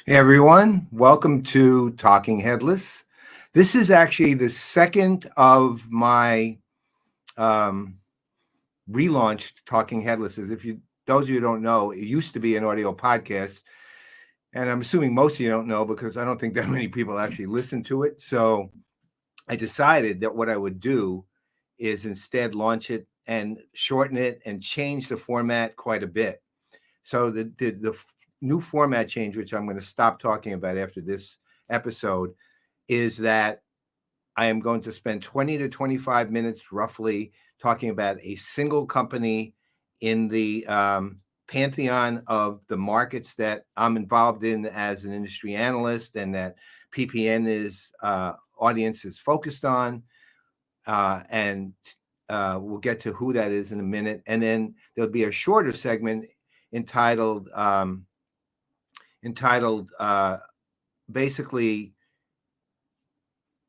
Hey everyone, welcome to Talking Headless. This is actually the second of my um, relaunched Talking Headlesses. If you, those of you who don't know, it used to be an audio podcast, and I'm assuming most of you don't know because I don't think that many people actually listen to it. So I decided that what I would do is instead launch it and shorten it and change the format quite a bit. So the new format change, which I'm going to stop talking about after this episode, is that I am going to spend 20 to 25 minutes roughly talking about a single company in the pantheon of the markets that I'm involved in as an industry analyst and that PPN is audience is focused on. And we'll get to who that is in a minute. And then there'll be a shorter segment entitled entitled basically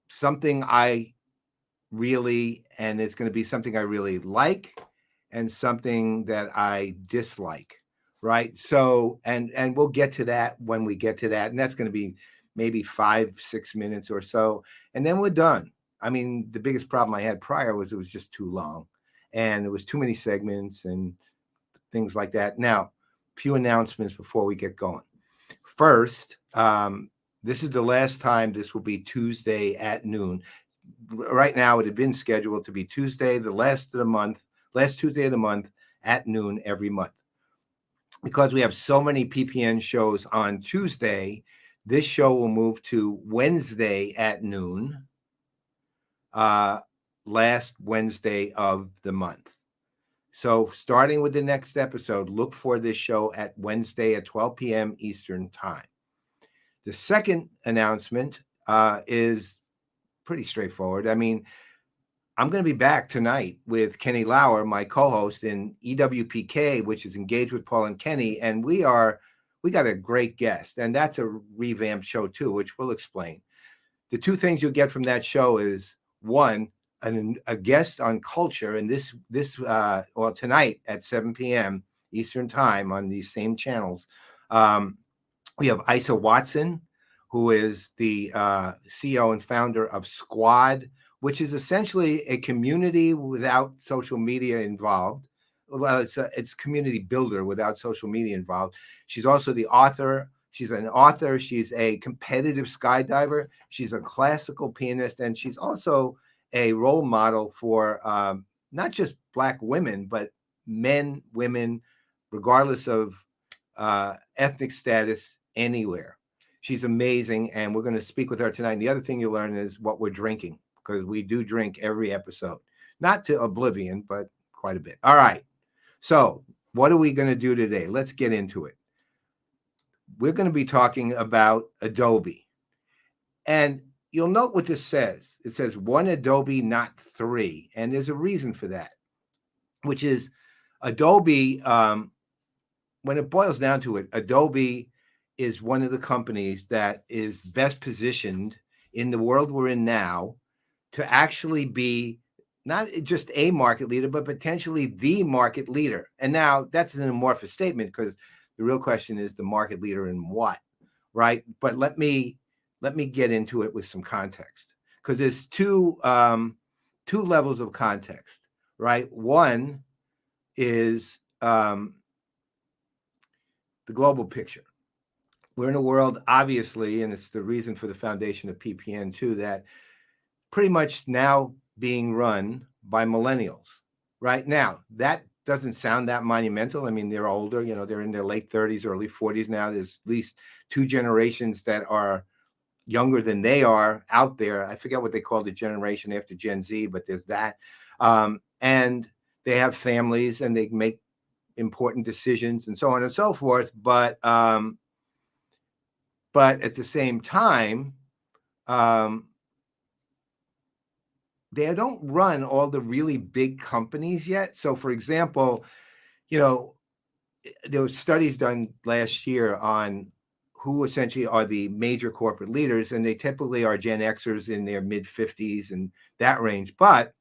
something I really, and it's going to be something I really like and something that I dislike, right? So and we'll get to that when we get to that, and that's going to be maybe 5-6 minutes or so, and then we're done. I mean, the biggest problem I had prior was it was just too long and it was too many segments and things like that. Now, few announcements before we get going. First, this is the last time this will be Tuesday at noon. Right now, it had been scheduled to be Tuesday, the last of the month, last Tuesday of the month at noon every month. Because we have so many PPN shows on Tuesday, this show will move to Wednesday at noon, last Wednesday of the month. So starting with the next episode, look for this show at Wednesday at 12 p.m. Eastern Time. The second announcement is pretty straightforward. I mean, I'm going to be back tonight with Kenny Lauer, my co-host in EWPK, which is Engaged with Paul and Kenny, and we got a great guest, and that's a revamped show too, which we'll explain. The two things you'll get from that show is one, a guest on culture, and this tonight at 7 p.m. Eastern Time on these same channels. We have Isa Watson, who is the CEO and founder of Squad, which is essentially a community without social media involved. Well, it's community builder without social media involved. She's also the author. She's an author. She's a competitive skydiver. She's a classical pianist, and she's also a role model for not just Black women, but men, women, regardless of ethnic status, anywhere. She's amazing, and we're going to speak with her tonight. And the other thing you learn is what we're drinking, because we do drink every episode. Not to oblivion, but quite a bit. All right. So what are we going to do today? Let's get into it. We're going to be talking about Adobe. And you'll note what this says. It says one Adobe, not three. And there's a reason for that, which is Adobe, when it boils down to it, Adobe is one of the companies that is best positioned in the world we're in now to actually be not just a market leader, but potentially the market leader. And now that's an amorphous statement because the real question is the market leader in what, right? But let me get into it with some context, because there's two levels of context, right? One is the global picture. We're in a world, obviously, and it's the reason for the foundation of PPN too, that pretty much now being run by millennials. Right now, that doesn't sound that monumental. I mean, they're older, they're in their late 30s, early 40s now. There's at least two generations that are younger than they are out there. I forget what they call the generation after Gen Z, but there's that. And they have families and they make important decisions and so on and so forth. But at the same time, they don't run all the really big companies yet. So, for example, there were studies done last year on who essentially are the major corporate leaders, and they typically are Gen Xers in their mid 50s and that range. But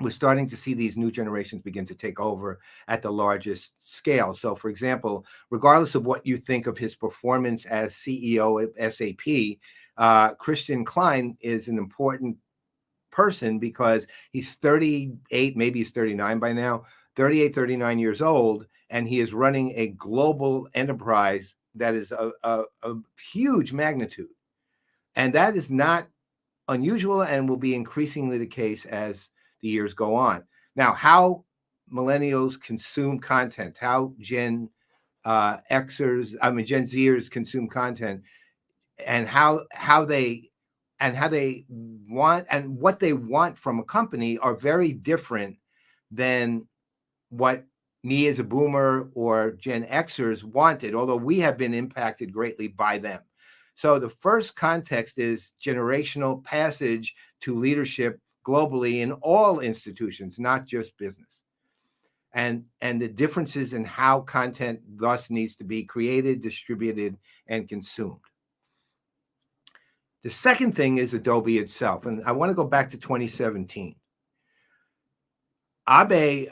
we're starting to see these new generations begin to take over at the largest scale. So, for example, regardless of what you think of his performance as CEO of SAP, Christian Klein is an important person because he's 38, maybe he's 39 by now, 38, 39 years old, and he is running a global enterprise that is a huge magnitude. And that is not unusual and will be increasingly the case as the years go on. Now, how millennials consume content, how Gen Zers consume content, and how they want and what they want from a company are very different than what me as a boomer or Gen Xers wanted, although we have been impacted greatly by them. So the first context is generational passage to leadership globally in all institutions, not just business. And the differences in how content thus needs to be created, distributed, and consumed. The second thing is Adobe itself. And I want to go back to 2017. Abhay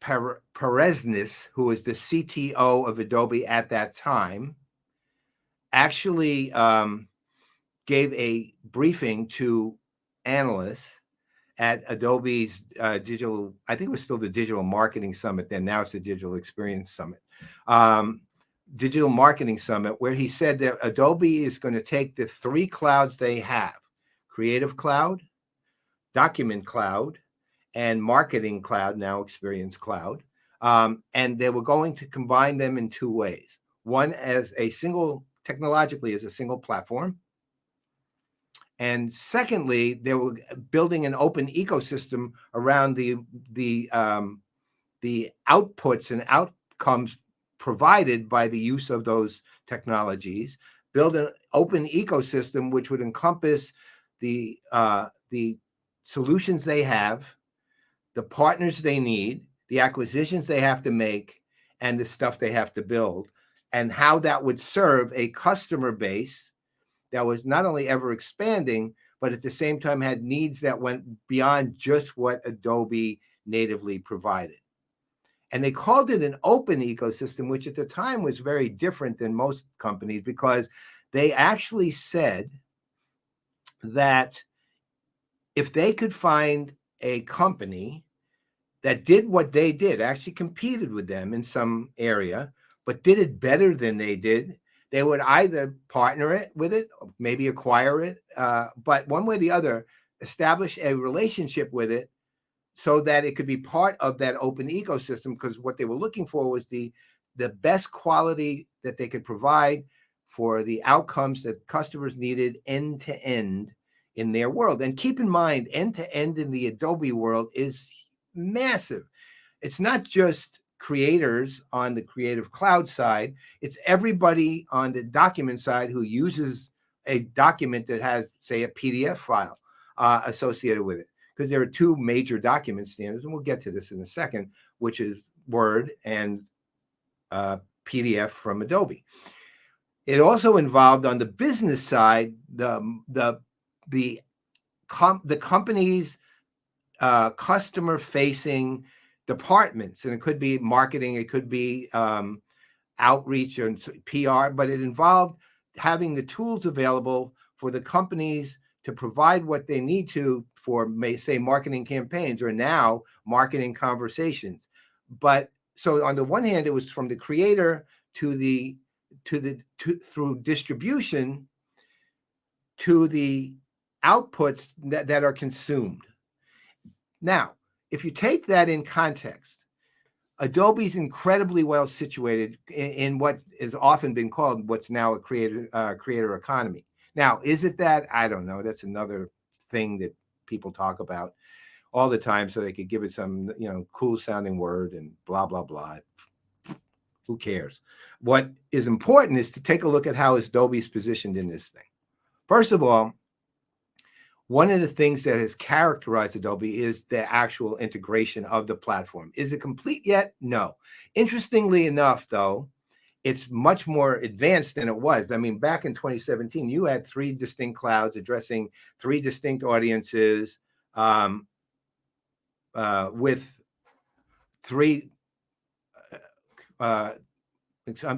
Paresnis, who was the CTO of Adobe at that time, actually gave a briefing to analysts at Adobe's digital, I think it was still the Digital Marketing Summit then, now it's the Digital Experience Summit, Digital Marketing Summit, where he said that Adobe is going to take the three clouds they have, Creative Cloud, Document Cloud, and Marketing Cloud, now Experience Cloud, and they were going to combine them in two ways. One as a single, technologically as a single platform. And secondly, they were building an open ecosystem around the outputs and outcomes provided by the use of those technologies, build an open ecosystem which would encompass the solutions they have, the partners they need, the acquisitions they have to make, and the stuff they have to build, and how that would serve a customer base that was not only ever expanding, but at the same time had needs that went beyond just what Adobe natively provided. And they called it an open ecosystem, which at the time was very different than most companies, because they actually said that if they could find a company that did what they did, actually competed with them in some area, but did it better than they did, they would either partner it with it, or maybe acquire it, but one way or the other, establish a relationship with it so that it could be part of that open ecosystem, because what they were looking for was the best quality that they could provide for the outcomes that customers needed end to end in their world. And keep in mind, end to end in the Adobe world is massive. It's not just creators on the Creative Cloud side, it's everybody on the document side who uses a document that has, say, a PDF file associated with it. Because there are two major document standards, and we'll get to this in a second, which is Word and PDF from Adobe. It also involved on the business side the company's customer-facing departments, and it could be marketing, it could be outreach and PR, but it involved having the tools available for the companies to provide what they need to for, say, marketing campaigns, or now marketing conversations. But so on the one hand, it was from the creator to through distribution to the outputs that are consumed. Now, if you take that in context, Adobe's incredibly well situated in what has often been called what's now a creator economy. Now, is it that? I don't know. That's another thing that people talk about all the time, so they could give it some, cool sounding word and blah, blah, blah. Who cares? What is important is to take a look at how Adobe's positioned in this thing. First of all, one of the things that has characterized Adobe is the actual integration of the platform. Is it complete yet? No. Interestingly enough, though, it's much more advanced than it was. I mean, back in 2017, you had three distinct clouds addressing three distinct audiences. with three. The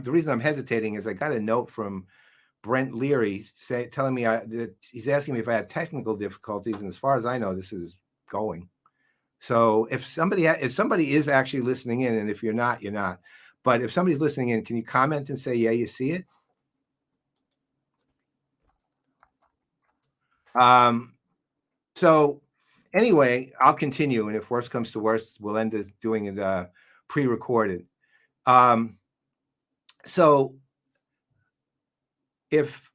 reason I'm hesitating is I got a note from Brent Leary telling me that he's asking me if I had technical difficulties, and as far as I know, this is going. So if somebody is actually listening in, and if you're not, you're not. But if somebody's listening in, can you comment and say, yeah, you see it? So anyway, I'll continue, and if worse comes to worse, we'll end up doing it pre-recorded. So if,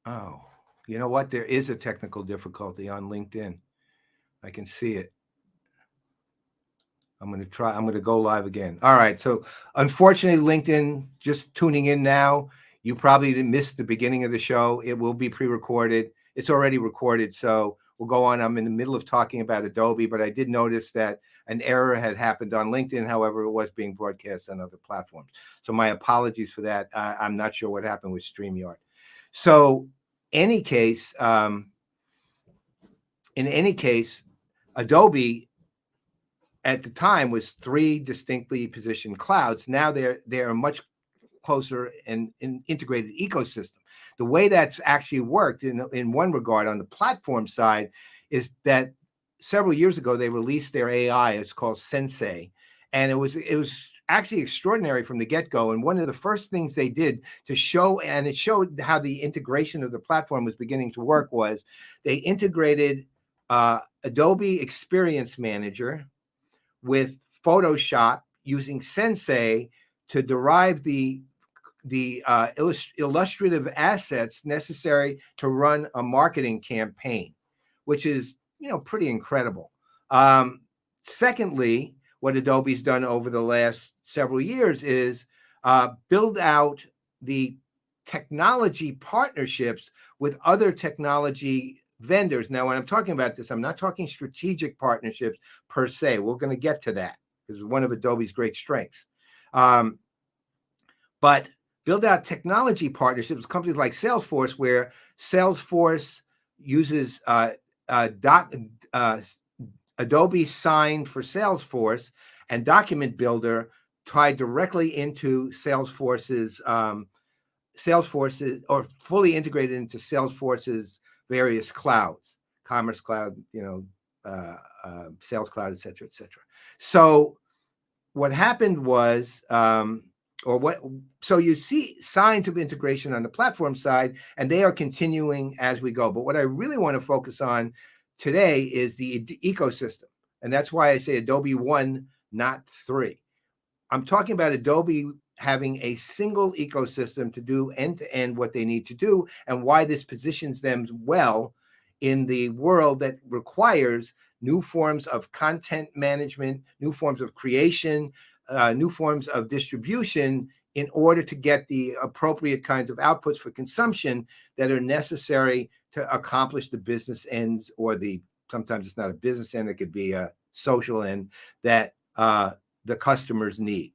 oh, you know what? There is a technical difficulty on LinkedIn. I can see it. I'm going to go live again. All right. So unfortunately, LinkedIn, just tuning in now, you probably missed the beginning of the show. It will be pre-recorded. It's already recorded. So we'll go on. I'm in the middle of talking about Adobe, but I did notice that an error had happened on LinkedIn. However, it was being broadcast on other platforms. So my apologies for that. I'm not sure what happened with StreamYard. So in any case, Adobe at the time was 3 distinctly positioned clouds. Now they're a much closer and integrated ecosystem. The way that's actually worked in one regard on the platform side is that several years ago they released their AI. It's called Sensei, and it was actually extraordinary from the get-go. And one of the first things they did to show, and it showed how the integration of the platform was beginning to work, was they integrated Adobe Experience Manager with Photoshop using Sensei to derive the illustrative assets necessary to run a marketing campaign, which is, pretty incredible. Secondly, what Adobe's done over the last several years is build out the technology partnerships with other technology vendors. Now, when I'm talking about this, I'm not talking strategic partnerships per se. We're going to get to that because it's one of Adobe's great strengths. But build out technology partnerships with companies like Salesforce, where Salesforce uses Adobe Sign for Salesforce and Document Builder tied directly into Salesforce's or fully integrated into Salesforce's various clouds, Commerce Cloud, Sales Cloud, et cetera, et cetera. So what happened was, so you see signs of integration on the platform side, and they are continuing as we go. But what I really want to focus on today is the ecosystem. And that's why I say Adobe 1, not 3. I'm talking about Adobe having a single ecosystem to do end-to-end what they need to do, and why this positions them well in the world that requires new forms of content management, new forms of creation, new forms of distribution in order to get the appropriate kinds of outputs for consumption that are necessary to accomplish the business ends, or sometimes it's not a business end, it could be a social end that the customers need.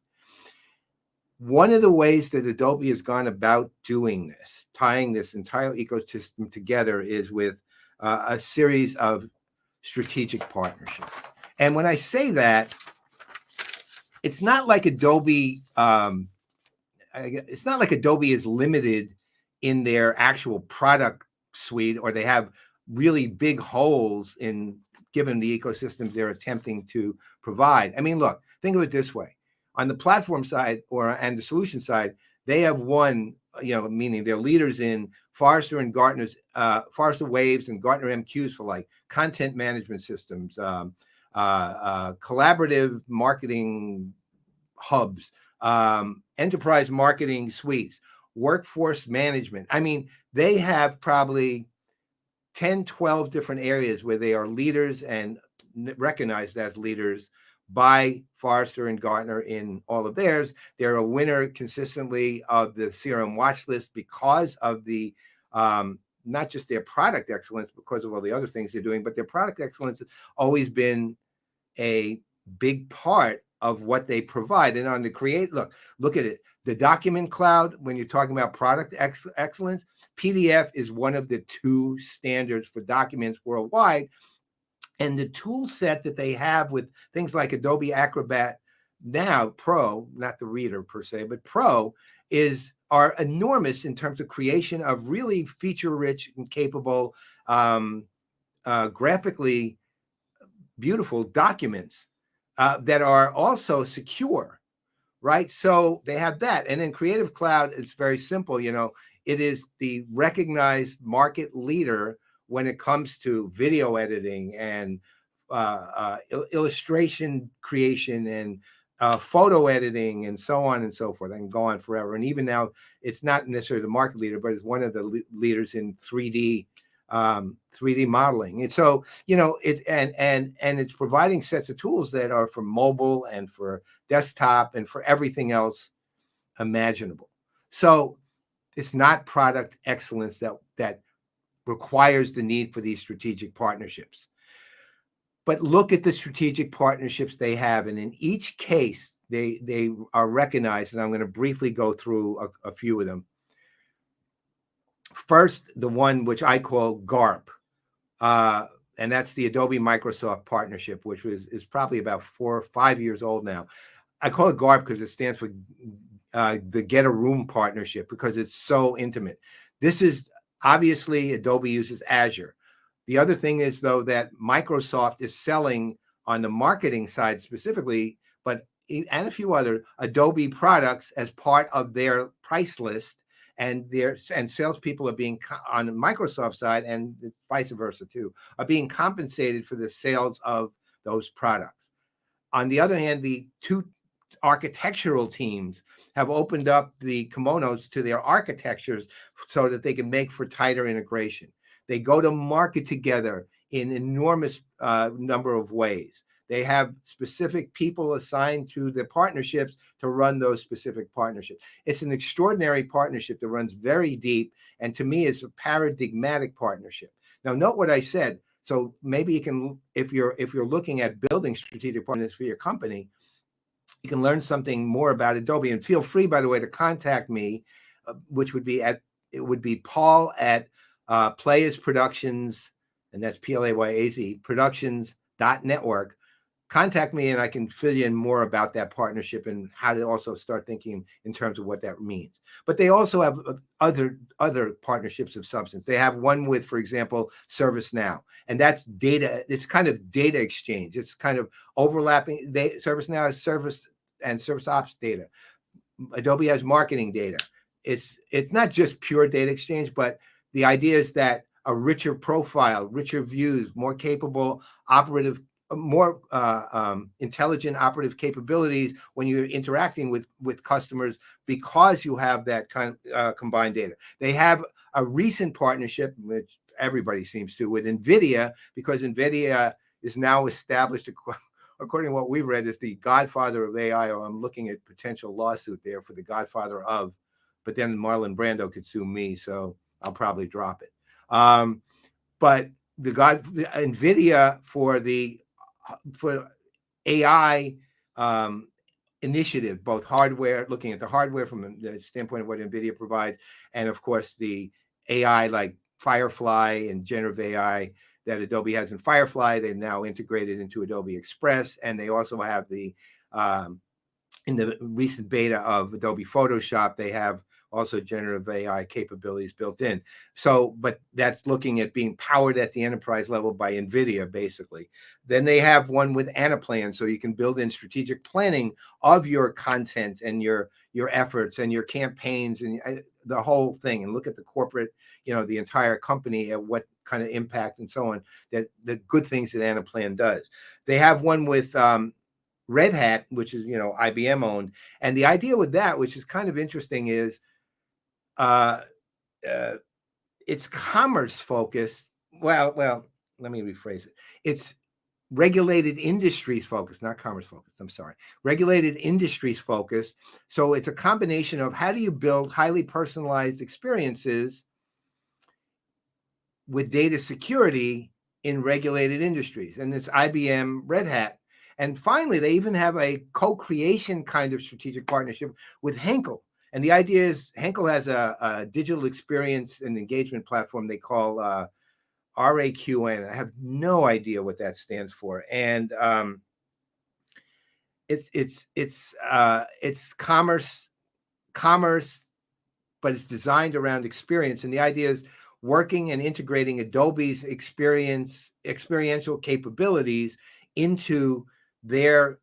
One of the ways that Adobe has gone about doing this, tying this entire ecosystem together, is with a series of strategic partnerships. And when I say that, it's not like Adobe. It's not like Adobe is limited in their actual product suite, or they have really big holes in given the ecosystems they're attempting to provide. I mean, look, think of it this way. On the platform side and the solution side, they have won, meaning they're leaders in Forrester and Gartner's, Forrester Waves and Gartner MQs for like content management systems, collaborative marketing hubs, enterprise marketing suites, workforce management. I mean, they have probably 10, 12 different areas where they are leaders and recognized as leaders by Forrester and Gartner in all of theirs. They're a winner consistently of the CRM watch list because of the not just their product excellence, because of all the other things they're doing, but their product excellence has always been a big part of what they provide. And on the look at it. The document cloud, when you're talking about product excellence, PDF is one of the 2 standards for documents worldwide. And the tool set that they have with things like Adobe Acrobat now, Pro, not the reader per se, but Pro, are enormous in terms of creation of really feature-rich and capable, graphically beautiful documents that are also secure, right? So they have that. And then Creative Cloud is very simple. It is the recognized market leader when it comes to video editing and illustration creation and photo editing and so on and so forth. I can go on forever. And even now, it's not necessarily the market leader, but it's one of the leaders in 3D modeling. And so, and it's providing sets of tools that are for mobile and for desktop and for everything else imaginable. So it's not product excellence that requires the need for these strategic partnerships. But look at the strategic partnerships they have. And in each case, they are recognized. And I'm going to briefly go through a few of them. First, the one which I call GARP, and that's the Adobe Microsoft partnership, which is probably about 4 or 5 years old now. I call it GARP because it stands for the Get a Room partnership, because it's so intimate. This is obviously Adobe uses Azure. The other thing is, though, that Microsoft is selling on the marketing side specifically, and a few other Adobe products as part of their price list. And salespeople are being on the Microsoft side, and vice versa too, are being compensated for the sales of those products. On the other hand, the two architectural teams have opened up the kimonos to their architectures so that they can make for tighter integration. They go to market together in enormous number of ways. They have specific people assigned to the partnerships to run those specific partnerships. It's an extraordinary partnership that runs very deep, and to me, it's a paradigmatic partnership. Now, note what I said. So maybe you can, if you're looking at building strategic partnerships for your company, you can learn something more about Adobe. And feel free, by the way, to contact me, which would be Paul at Playaz Productions, and that's Playaz Productions.network. Contact me and I can fill you in more about that partnership and how to also start thinking in terms of what that means. But they also have other partnerships of substance. They have one with, for example, ServiceNow, and that's data. It's kind of data exchange. It's kind of overlapping. ServiceNow has service and service ops data. Adobe has marketing data. It's not just pure data exchange, but the idea is that a richer profile, richer views, more capable operative, more intelligent operative capabilities when you're interacting with customers, because you have that kind of combined data. They have a recent partnership, which everybody seems to, with NVIDIA, because NVIDIA is now established, according to what we read, as the godfather of AI, or I'm looking at potential lawsuit there for the godfather of, but then Marlon Brando could sue me, so I'll probably drop it. But NVIDIA for AI initiative, both hardware, looking at the hardware from the standpoint of what NVIDIA provides, and of course the AI like Firefly and generative AI that Adobe has in Firefly, they've now integrated into Adobe Express, and they also have in the recent beta of Adobe Photoshop, they have also generative AI capabilities built in. So, but that's looking at being powered at the enterprise level by NVIDIA, basically. Then they have one with Anaplan, so you can build in strategic planning of your content and your efforts and your campaigns and the whole thing, and look at the corporate, the entire company at what kind of impact and so on, that the good things that Anaplan does. They have one with Red Hat, which is, IBM owned. And the idea with that, which is kind of interesting, is it's commerce focused. Well, let me rephrase it. It's regulated industries focused, not commerce focused. I'm sorry. Regulated industries focused. So it's a combination of how do you build highly personalized experiences with data security in regulated industries. And it's IBM Red Hat. And finally, they even have a co-creation kind of strategic partnership with Henkel. And the idea is Henkel has a digital experience and engagement platform they call RAQN. I have no idea what that stands for, and it's commerce, but it's designed around experience. And the idea is working and integrating Adobe's experiential capabilities into their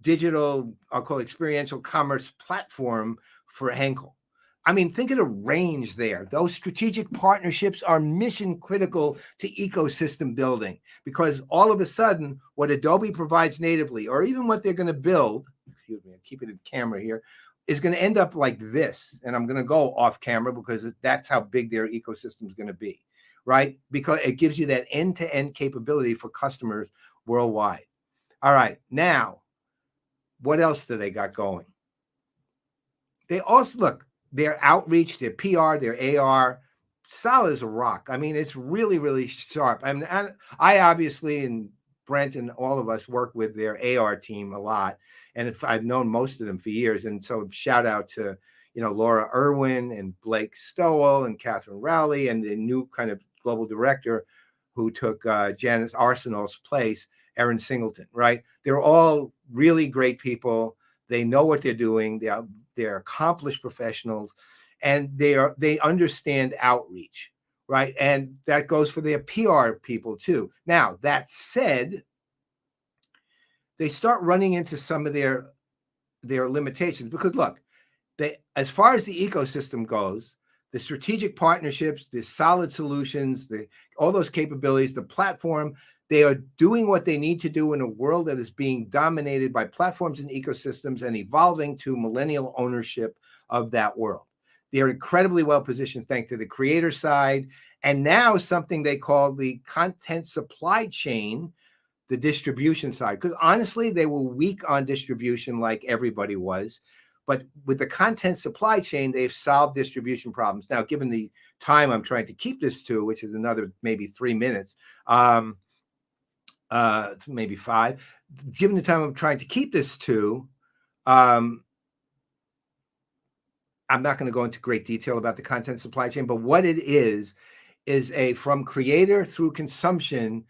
digital, I'll call it experiential commerce platform for Henkel. I mean, think of the range there. Those strategic partnerships are mission critical to ecosystem building, because all of a sudden, what Adobe provides natively, or even what they're going to build, excuse me, I'm keeping it camera here, is going to end up like this. And I'm going to go off camera because that's how big their ecosystem is going to be, right? Because it gives you that end-to-end capability for customers worldwide. All right, now, what else do they got going? They also, look, their outreach, their PR, their AR, solid as a rock. I mean, it's really, really sharp. I mean, I obviously, and Brent and all of us work with their AR team a lot. And I've known most of them for years. And so shout out to, Laura Irwin and Blake Stowell and Catherine Rowley and the new kind of global director who took Janice Arsenal's place, Erin Singleton, right? They're all really great people. They know what they're doing. They're accomplished professionals, and they understand outreach, right? And that goes for their PR people too. Now, that said, they start running into some of their limitations, because look, as far as the ecosystem goes, the strategic partnerships, the solid solutions, all those capabilities, the platform, they are doing what they need to do in a world that is being dominated by platforms and ecosystems and evolving to millennial ownership of that world. They're incredibly well positioned thanks to the creator side, and now something they call the content supply chain, the distribution side. Because honestly, they were weak on distribution like everybody was. But with the content supply chain, they've solved distribution problems. Now, given the time I'm trying to keep this to, which is another maybe 3 minutes, maybe 5, given the time I'm trying to keep this to, I'm not going to go into great detail about the content supply chain, but what it is a from creator through consumption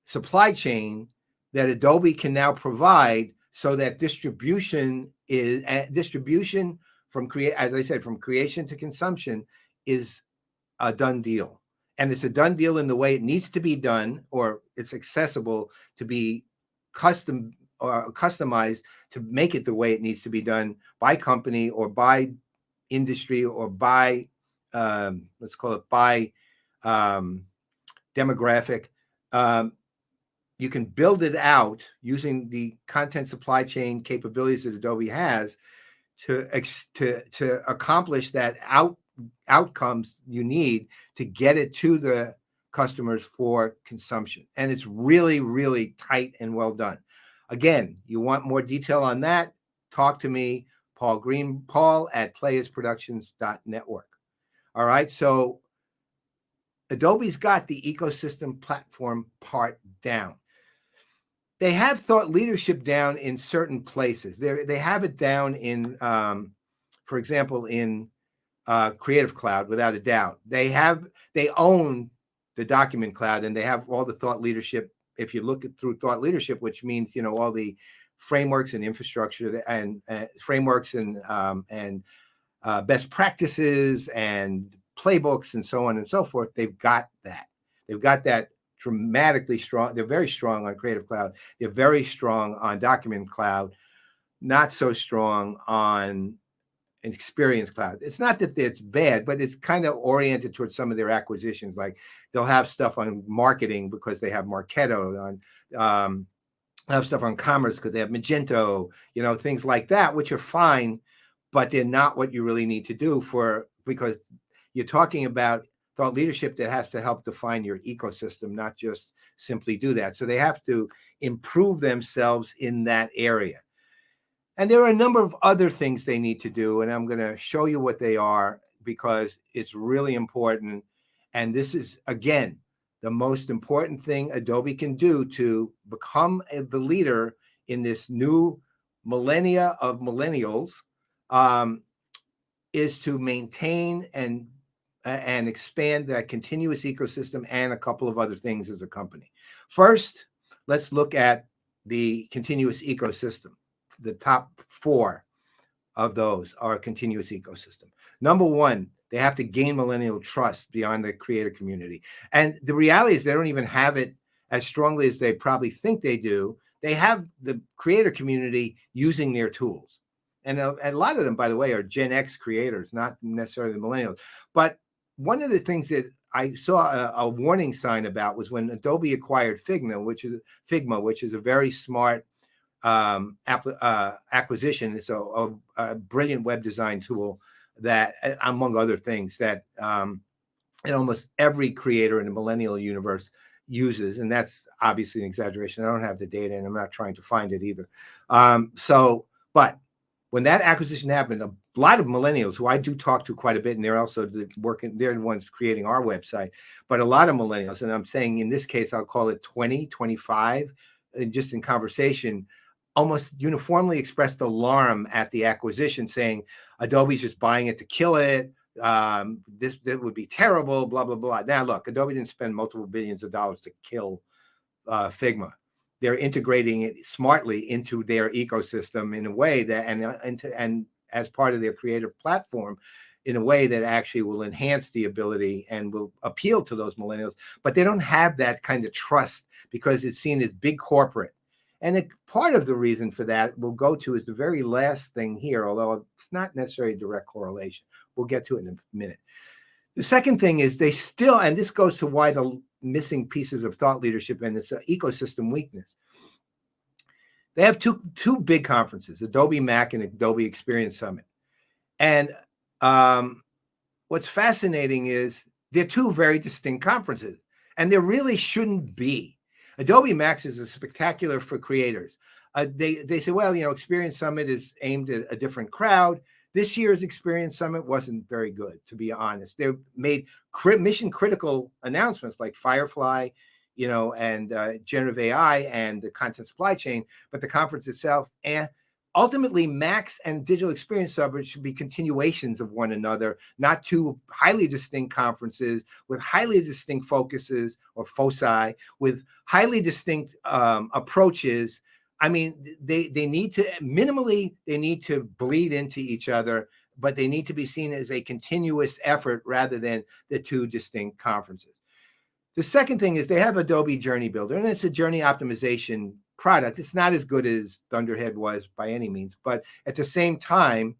supply chain that Adobe can now provide, so that distribution from as I said, from creation to consumption is a done deal. And it's a done deal in the way it needs to be done, or it's accessible to be custom or customized to make it the way it needs to be done by company or by industry or by let's call it by demographic. You can build it out using the content supply chain capabilities that Adobe has to accomplish that outcomes you need to get it to the customers for consumption. And it's really, really tight and well done. Again, you want more detail on that, talk to me, Paul at playersproductions.network. All right, so Adobe's got the ecosystem platform part down. They have thought leadership down in certain places. They have it down in, for example, in Creative Cloud, without a doubt. They own the Document Cloud, and they have all the thought leadership. If you look through thought leadership, which means all the frameworks and infrastructure and frameworks and best practices and playbooks and so on and so forth. They've got that. They've got that dramatically strong. They're very strong on Creative Cloud. They're very strong on Document Cloud, not so strong on an Experience Cloud. It's not that it's bad, but it's kind of oriented towards some of their acquisitions. Like they'll have stuff on marketing because they have Marketo, on have stuff on commerce because they have Magento, things like that, which are fine, but they're not what you really need to do because you're talking about thought leadership that has to help define your ecosystem, not just simply do that. So they have to improve themselves in that area. And there are a number of other things they need to do, and I'm going to show you what they are because it's really important. And this is, again, the most important thing Adobe can do to become the leader in this new millennia of millennials, is to maintain and and expand that continuous ecosystem and a couple of other things as a company. First, let's look at the continuous ecosystem. The top 4 of those are a continuous ecosystem. Number one, they have to gain millennial trust beyond the creator community. And the reality is they don't even have it as strongly as they probably think they do. They have the creator community using their tools. And a lot of them, by the way, are Gen X creators, not necessarily the millennials. But one of the things that I saw a warning sign about was when Adobe acquired Figma, which is a very smart acquisition. It's a brilliant web design tool that, among other things, that and almost every creator in the millennial universe uses. And that's obviously an exaggeration. I don't have the data, and I'm not trying to find it either. But when that acquisition happened, a lot of millennials who I do talk to quite a bit, and they're also they're the ones creating our website, but a lot of millennials, and I'm saying in this case, I'll call it 20, 25, just in conversation, almost uniformly expressed alarm at the acquisition, saying Adobe's just buying it to kill it. This would be terrible, blah, blah, blah. Now, look, Adobe didn't spend multiple billions of dollars to kill Figma. They're integrating it smartly into their ecosystem in a way that, and as part of their creative platform, in a way that actually will enhance the ability and will appeal to those millennials. But they don't have that kind of trust because it's seen as big corporate. And part of the reason for that we'll go to is the very last thing here, although it's not necessarily a direct correlation. We'll get to it in a minute. The second thing is they still, and this goes to why the missing pieces of thought leadership and this ecosystem weakness. They have two big conferences, Adobe Mac and Adobe Experience Summit. And what's fascinating is they're two very distinct conferences, and there really shouldn't be. Adobe Max is a spectacular for creators. They say, well, Experience Summit is aimed at a different crowd. This year's Experience Summit wasn't very good, to be honest. They made mission critical announcements like Firefly, and generative AI and the content supply chain, but the conference itself, and ultimately Max and Digital Experience Summit should be continuations of one another, not two highly distinct conferences with highly distinct focuses or foci, with highly distinct approaches. I mean, they need to minimally, they need to bleed into each other, but they need to be seen as a continuous effort rather than the two distinct conferences. The second thing is they have Adobe Journey Builder, and it's a journey optimization product. It's not as good as Thunderhead was by any means, but at the same time,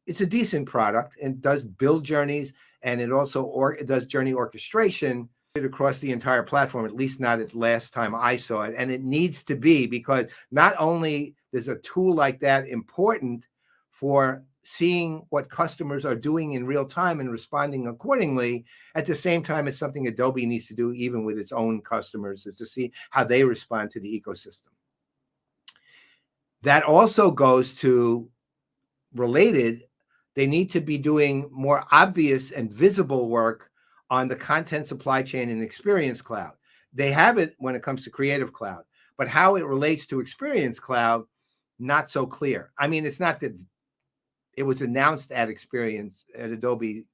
it's a decent product and does build journeys, and it also it does journey orchestration across the entire platform, at least not at last time I saw it. And it needs to be, because not only is a tool like that important for seeing what customers are doing in real time and responding accordingly, at the same time, it's something Adobe needs to do even with its own customers, is to see how they respond to the ecosystem. That also goes to related, they need to be doing more obvious and visible work on the content supply chain and Experience Cloud. They have it when it comes to Creative Cloud, but how it relates to Experience Cloud, not so clear. I mean, it's not that it was announced at Adobe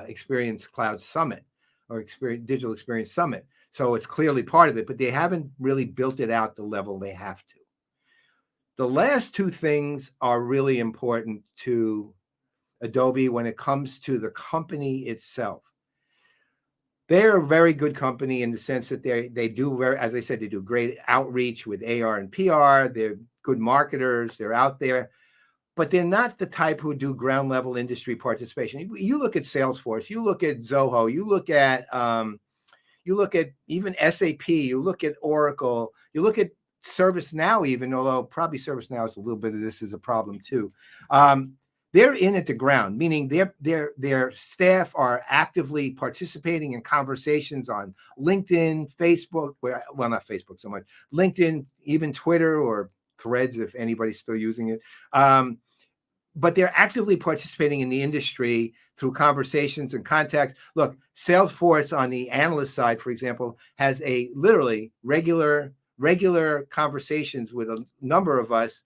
Experience Cloud Summit or Digital Experience Summit. So it's clearly part of it, but they haven't really built it out the level they have to. The last two things are really important to Adobe when it comes to the company itself. They're a very good company in the sense that they do as I said, they do great outreach with AR and PR. They're good marketers. They're out there, but they're not the type who do ground level industry participation. You look at Salesforce, you look at Zoho, you look at even SAP, you look at Oracle, you look at ServiceNow, even, although probably ServiceNow is a little bit of this is a problem too. They're in at the ground, meaning their staff are actively participating in conversations on LinkedIn, Facebook, well, not Facebook so much, LinkedIn, even Twitter or Threads, if anybody's still using it. But they're actively participating in the industry through conversations and contacts. Look, Salesforce on the analyst side, for example, has a literally regular conversations with a number of us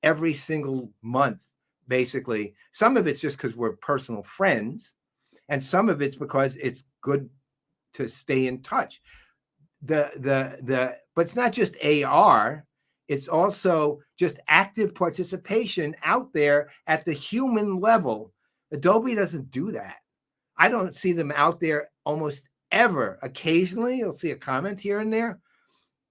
every single month, basically. Some of it's just because we're personal friends, And some of it's because it's good to stay in touch. But it's not just AR, it's also just active participation out there at the human level. Adobe doesn't do that. I don't see them out there almost ever. Occasionally you'll see a comment here and there,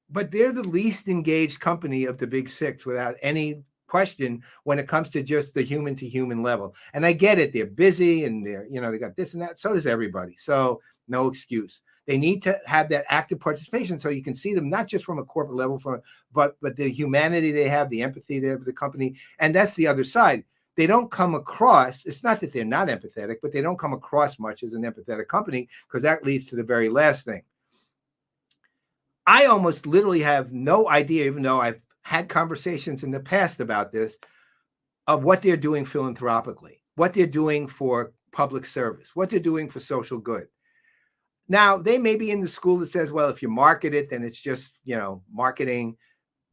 but they're the least engaged company of the big six without any question when it comes to just the human to human level. And I get it, they're busy and they're, they got this and that. So does everybody. So no excuse. They need to have that active participation so you can see them not just from a corporate level, but the humanity they have, the empathy they have for the company. And that's the other side. They don't come across, it's not that they're not empathetic, but they don't come across much as an empathetic company, because that leads to the very last thing. I almost literally have no idea, even though I've had conversations in the past about this, of what they're doing philanthropically, what they're doing for public service, what they're doing for social good. Now, they may be in the school that says, well, if you market it, then it's just, marketing.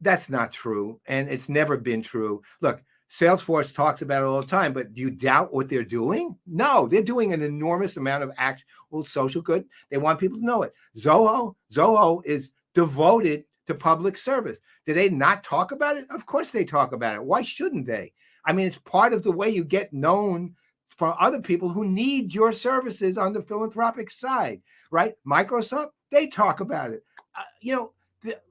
That's not true. And it's never been true. Look, Salesforce talks about it all the time, but do you doubt what they're doing? No, they're doing an enormous amount of actual social good. They want people to know it. Zoho is devoted to public service. Do they not talk about it? Of course they talk about it. Why shouldn't they? I mean, it's part of the way you get known for other people who need your services on the philanthropic side, right? Microsoft, they talk about it.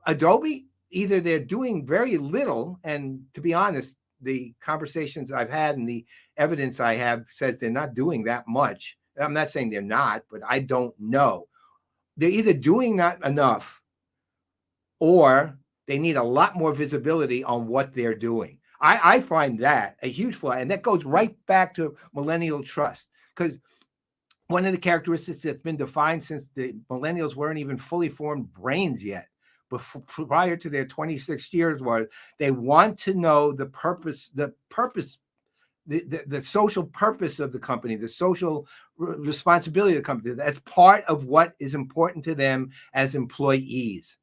Adobe, either they're doing very little, and to be honest, the conversations I've had and the evidence I have says they're not doing that much. I'm not saying they're not, but I don't know. They're either doing not enough or they need a lot more visibility on what they're doing. I find that a huge flaw, and that goes right back to millennial trust, because one of the characteristics that's been defined since the millennials weren't even fully formed brains yet, but prior to their 26 years, was they want to know the purpose, the social purpose of the company, the social responsibility of the company. That's part of what is important to them as employees,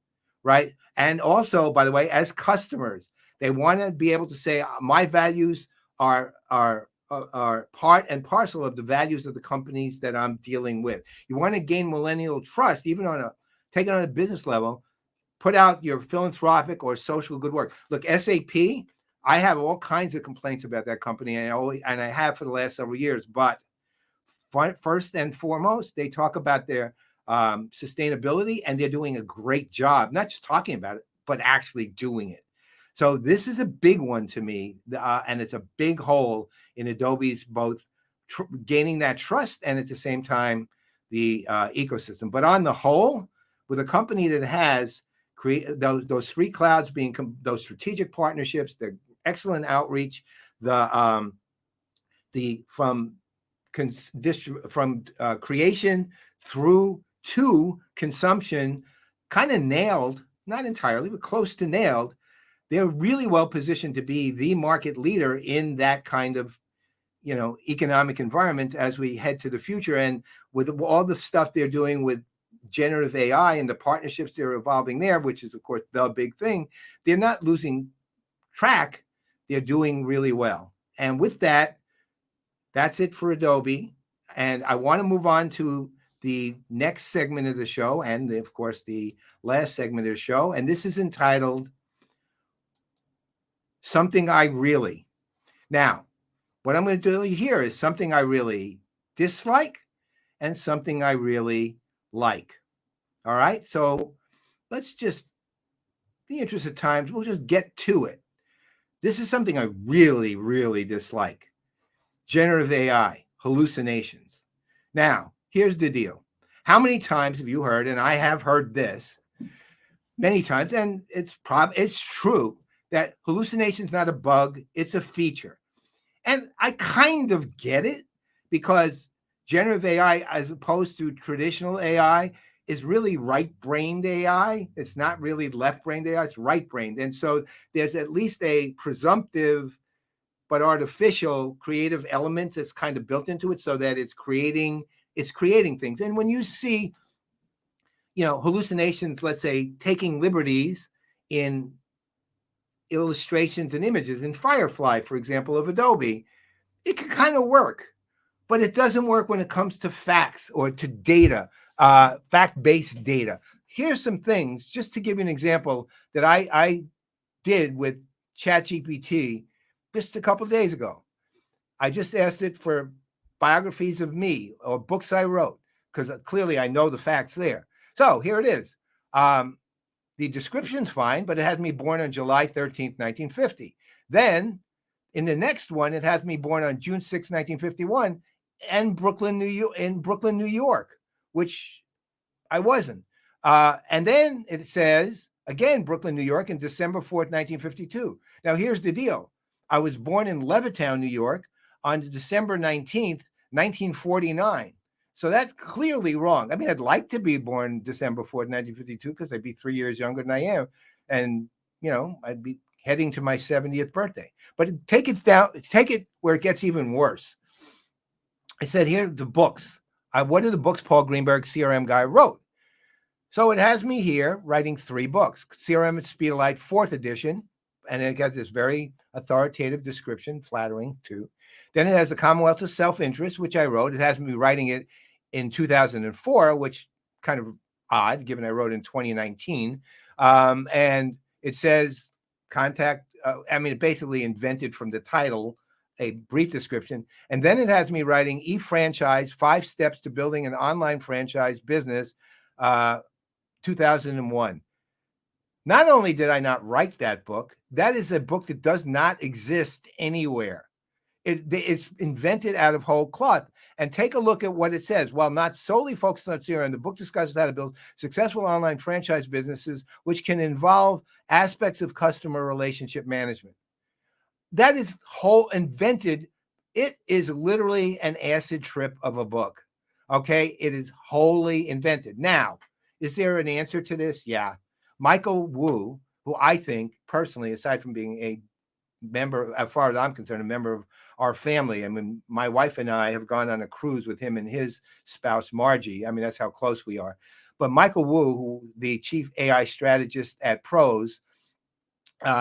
right? And also, by the way, as customers, they want to be able to say, my values are part and parcel of the values of the companies that I'm dealing with. You want to gain millennial trust, even take it on a business level, put out your philanthropic or social good work. Look, SAP, I have all kinds of complaints about that company, and I have for the last several years. But first and foremost, they talk about their sustainability, and they're doing a great job, not just talking about it, but actually doing it. So this is a big one to me, and it's a big hole in Adobe's both gaining that trust and at the same time the ecosystem. But on the whole, with a company that has create those three clouds being those strategic partnerships, the excellent outreach, from creation through to consumption, kind of nailed, not entirely, but close to nailed. They're really well positioned to be the market leader in that kind of, economic environment as we head to the future. And with all the stuff they're doing with generative AI and the partnerships they're evolving there, which is, of course, the big thing, they're not losing track. They're doing really well. And with that, that's it for Adobe. And I want to move on to the next segment of the show, and of course, the last segment of the show. And this is entitled Something I Really. Now, what I'm going to do here is something I really dislike and something I really like. All right. So let's just, in the interest of time, we'll just get to it. This is something I really, really dislike. Generative AI, hallucinations. Now, here's the deal. How many times have you heard, and I have heard this many times, and it's true, that hallucination's not a bug, it's a feature. And I kind of get it, because generative AI, as opposed to traditional AI, is really right-brained AI. It's not really left-brained AI, it's right-brained. And so there's at least a presumptive but artificial creative element that's kind of built into it, so that it's creating things. And when you see, hallucinations, let's say, taking liberties in illustrations and images in Firefly, for example, of Adobe, it can kind of work. but it doesn't work when it comes to facts or to data, fact-based data. Here's some things, just to give you an example, that I did with ChatGPT just a couple of days ago. I just asked it for biographies of me or books I wrote, because clearly I know the facts there. So here it is. The description's fine, but it has me born on July 13th, 1950. Then in the next one, it has me born on June 6th, 1951, and in Brooklyn, New York, which I wasn't. And then it says, again, Brooklyn, New York, in December 4th, 1952. Now, here's the deal. I was born in Levittown, New York, on December 19th, 1949. So that's clearly wrong. I mean, I'd like to be born December 4th, 1952, because I'd be 3 years younger than I am. And, I'd be heading to my 70th birthday. But take it where it gets even worse. I said, here are the books. What are the books Paul Greenberg, CRM guy, wrote? So it has me here writing 3 books. CRM at Speed of Light, 4th edition. And it has this very authoritative description, flattering too. Then it has the Commonwealth of Self-Interest, which I wrote. It has me writing it in 2004, which kind of odd, given I wrote in 2019. And it says it basically invented from the title a brief description. And then it has me writing E-Franchise, 5 Steps to Building an Online Franchise Business, 2001. Not only did I not write that book, that is a book that does not exist anywhere. It's invented out of whole cloth. And take a look at what it says. While not solely focused on CRM, the book discusses how to build successful online franchise businesses, which can involve aspects of customer relationship management. That is whole invented. It is literally an acid trip of a book. Okay. It is wholly invented. Now, is there an answer to this? Yeah. Michael Wu, who I think personally, aside from being a member, as far as I'm concerned, a member of our family. I mean, my wife and I have gone on a cruise with him and his spouse, Margie. I mean, that's how close we are. But Michael Wu, who the chief AI strategist at Pros,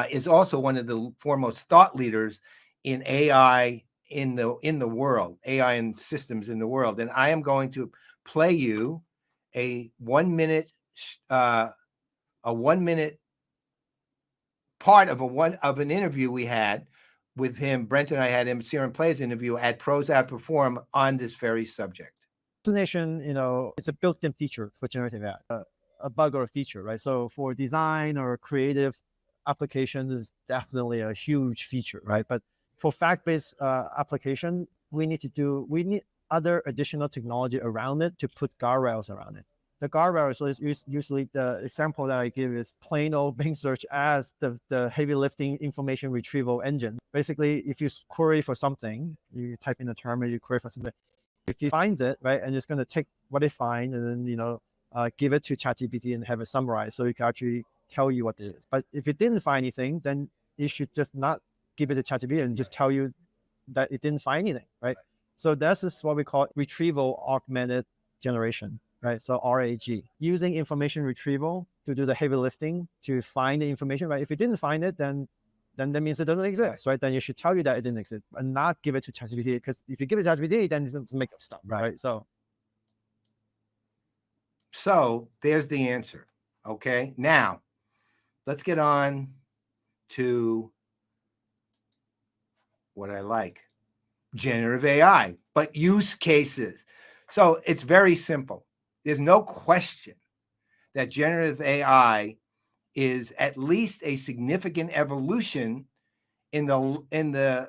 is also one of the foremost thought leaders in AI in the world, AI and systems in the world. And I am going to play you a 1 minute part of an interview we had with him. Brent and I had him, CRM Players interview at Pros Outperform on this very subject. Explanation, it's a built-in feature for generative AI, a bug or a feature, right? So for design or creative applications, is definitely a huge feature, right? But for fact-based application, we need other additional technology around it to put guardrails around it. The guardrails is usually the example that I give is plain old Bing search as the heavy lifting information retrieval engine. Basically, if you query for something, you type in a term and you query for something. If it finds it, right, and it's going to take what it finds and then, give it to ChatGPT and have it summarized so it can actually tell you what it is. But if it didn't find anything, then you should just not give it to ChatGPT and just tell you that it didn't find anything, right? So this is what we call retrieval augmented generation. Right, so RAG, using information retrieval to do the heavy lifting to find the information. Right, if it didn't find it, then that means it doesn't exist. Right, then you should tell you that it didn't exist, and not give it to ChatGPT, because if you give it to ChatGPT, then it's going to make up stuff. Right. So there's the answer. Okay, now let's get on to what I like: generative AI, but use cases. So it's very simple. There's no question that generative AI is at least a significant evolution in the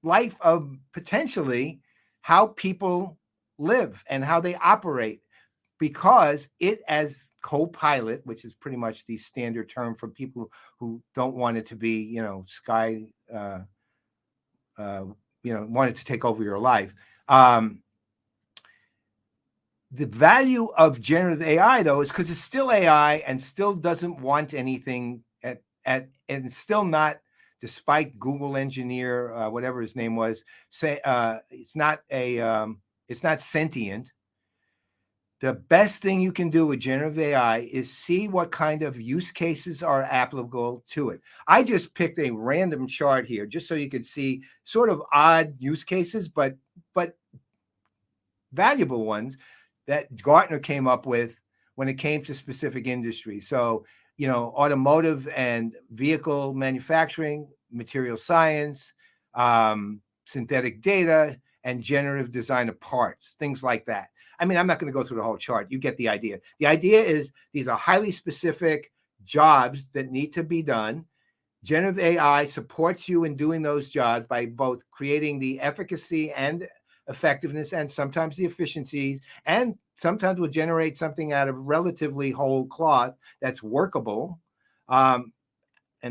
life of potentially how people live and how they operate, because it, as co-pilot, which is pretty much the standard term for people who don't want it to be, want it to take over your life. The value of generative AI, though, is because it's still AI and still doesn't want anything and still not, despite Google engineer, whatever his name was, say it's not sentient. The best thing you can do with generative AI is see what kind of use cases are applicable to it. I just picked a random chart here just so you could see sort of odd use cases, but valuable ones that Gartner came up with when it came to specific industries. So, automotive and vehicle manufacturing, material science, synthetic data, and generative design of parts, things like that. I mean, I'm not going to go through the whole chart. You get the idea. The idea is these are highly specific jobs that need to be done. Generative AI supports you in doing those jobs by both creating the efficacy and effectiveness and sometimes the efficiencies, and sometimes will generate something out of relatively whole cloth that's workable. And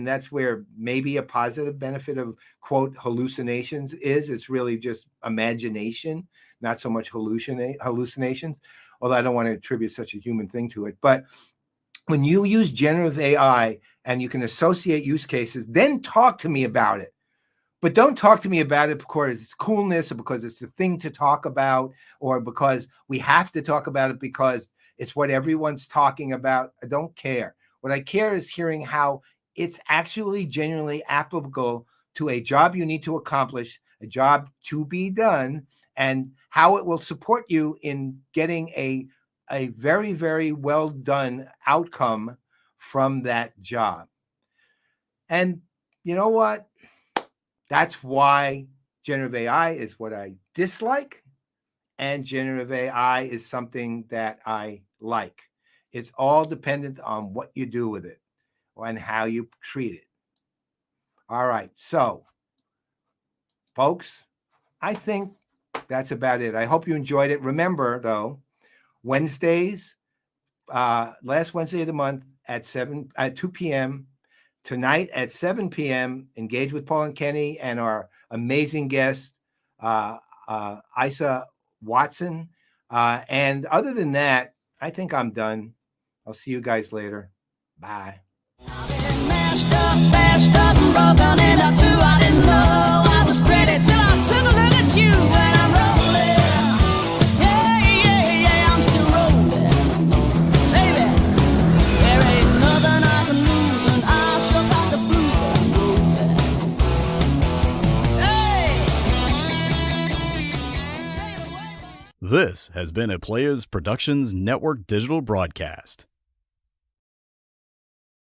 that's where maybe a positive benefit of, quote, hallucinations is. It's really just imagination, not so much hallucinations, although I don't want to attribute such a human thing to it. But when you use generative AI and you can associate use cases, then talk to me about it. But don't talk to me about it because it's coolness or because it's the thing to talk about or because we have to talk about it because it's what everyone's talking about. I don't care. What I care is hearing how it's actually genuinely applicable to a job you need to accomplish, a job to be done, and how it will support you in getting a very, very well done outcome from that job. And you know what? That's why generative AI is what I dislike, and generative AI is something that I like. It's all dependent on what you do with it and how you treat it. All right. So, folks, I think that's about it. I hope you enjoyed it. Remember, though, Wednesdays, last Wednesday of the month at 2 p.m., tonight at 7 p.m., engage with Paul and Kenny and our amazing guest, Isa Watson. And other than that, I think I'm done. I'll see you guys later. Bye. Messed up and broken into two. I didn't know I was pretty till I took a look at you and I'm rolling. Yeah, I'm still rolling. Baby, there ain't nothing I can lose and I sure got the blues. Hey! This has been a Players Productions Network digital broadcast.